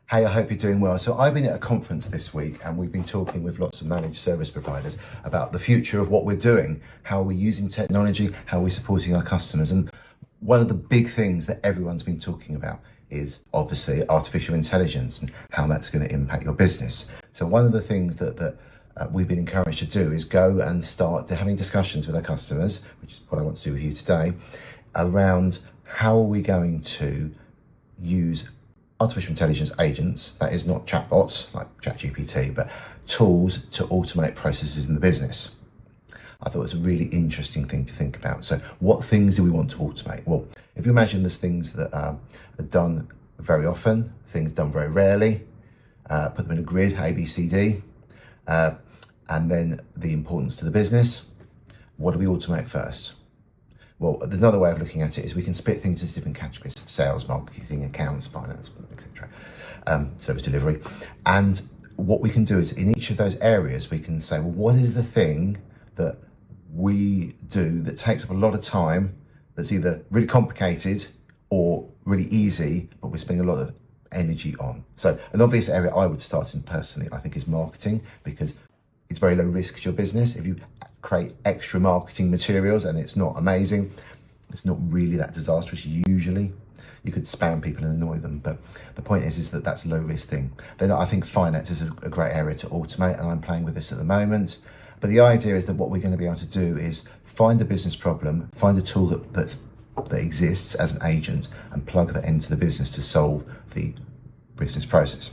Hey, I hope you're doing well. So I've been at a conference this week and we've been talking with lots of managed service providers about the future of what we're doing, how we're using technology, how we're supporting our customers. And one of the big things that everyone's been talking about is obviously artificial intelligence and how that's going to impact your business. So one of the things that we've been encouraged to do is go and start having discussions with our customers, which is what I want to do with you today, around how are we going to use artificial intelligence agents, that is not chatbots like ChatGPT, but tools to automate processes in the business. I thought it was a really interesting thing to think about. So what things do we want to automate? Well, if you imagine there's things that are done very often, things done very rarely, put them in a grid, A, B, C, D, and then the importance to the business. What do we automate first? Well, there's another way of looking at it is we can split things into different categories: sales, marketing, accounts, finance, etc., service delivery. And what we can do is in each of those areas, we can say, well, what is the thing that we do that takes up a lot of time, that's either really complicated or really easy, but we're spending a lot of energy on? So an obvious area I would start in personally, I think, is marketing, because it's very low risk to your business. If you create extra marketing materials and it's not amazing, it's not really that disastrous usually. You could spam people and annoy them, but the point is that that's a low risk thing. Then I think finance is a great area to automate, and I'm playing with this at the moment. But the idea is that what we're going to be able to do is find a business problem, find a tool that exists as an agent, and plug that into the business to solve the business process.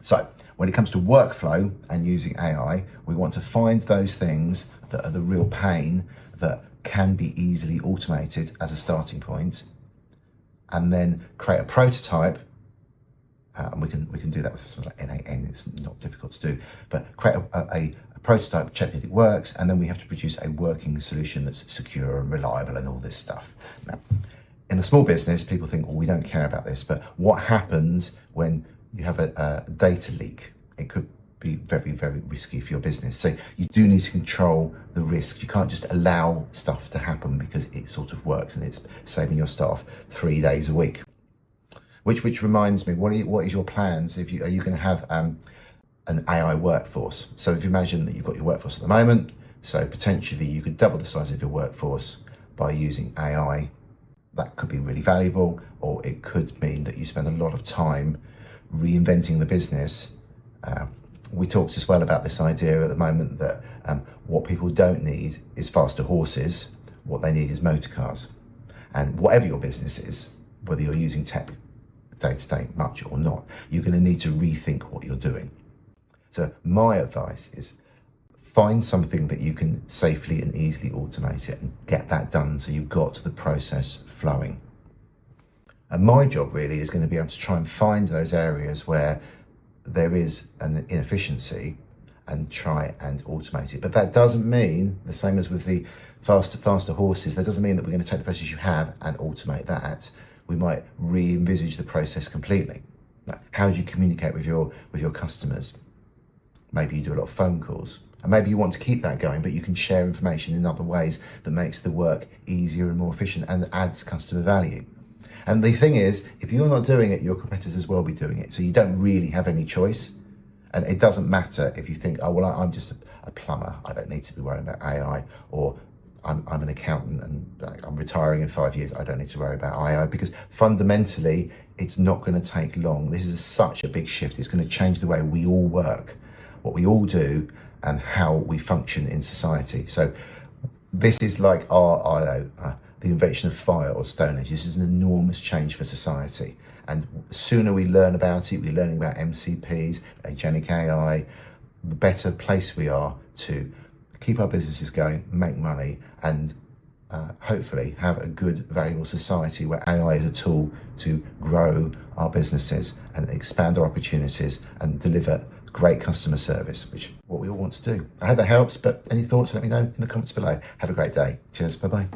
So when it comes to workflow and using AI, we want to find those things that are the real pain that can be easily automated as a starting point, and then create a prototype. And we can do that with something like NAN. It's not difficult to do, but create a prototype, check that it works, and then we have to produce a working solution that's secure and reliable and all this stuff. Now, in a small business, people think, well, we don't care about this, but what happens when you have a data leak? It could be very, very risky for your business. So you do need to control the risk. You can't just allow stuff to happen because it sort of works and it's saving your staff 3 days a week. Which reminds me, what is your plans? Are you going to have an AI workforce? So if you imagine that you've got your workforce at the moment, so potentially you could double the size of your workforce by using AI. That could be really valuable, or it could mean that you spend a lot of time reinventing the business. We talked as well about this idea at the moment that what people don't need is faster horses. What they need is motor cars. And whatever your business is, whether you're using tech day to day much or not, you're going to need to rethink what you're doing. So my advice is find something that you can safely and easily automate it and get that done so you've got the process flowing. And my job really is going to be able to try and find those areas where there is an inefficiency and try and automate it. But that doesn't mean, the same as with the faster horses, that doesn't mean that we're going to take the process you have and automate that. We might re-envisage the process completely. Now, how do you communicate with your customers? Maybe you do a lot of phone calls, and maybe you want to keep that going, but you can share information in other ways that makes the work easier and more efficient and adds customer value. And the thing is, if you're not doing it, your competitors will be doing it. So you don't really have any choice. And it doesn't matter if you think, oh, well, I'm just a plumber. I don't need to be worrying about AI. Or I'm an accountant and I'm retiring in 5 years. I don't need to worry about AI, because fundamentally, it's not going to take long. This is such a big shift. It's going to change the way we all work, what we all do, and how we function in society. So this is like the invention of fire or Stone Age. This is an enormous change for society. And the sooner we learn about it, we're learning about MCPs, agentic AI, the better place we are to keep our businesses going, make money, and hopefully have a good, valuable society where AI is a tool to grow our businesses and expand our opportunities and deliver great customer service, which is what we all want to do. I hope that helps, but any thoughts, let me know in the comments below. Have a great day. Cheers. Bye-bye.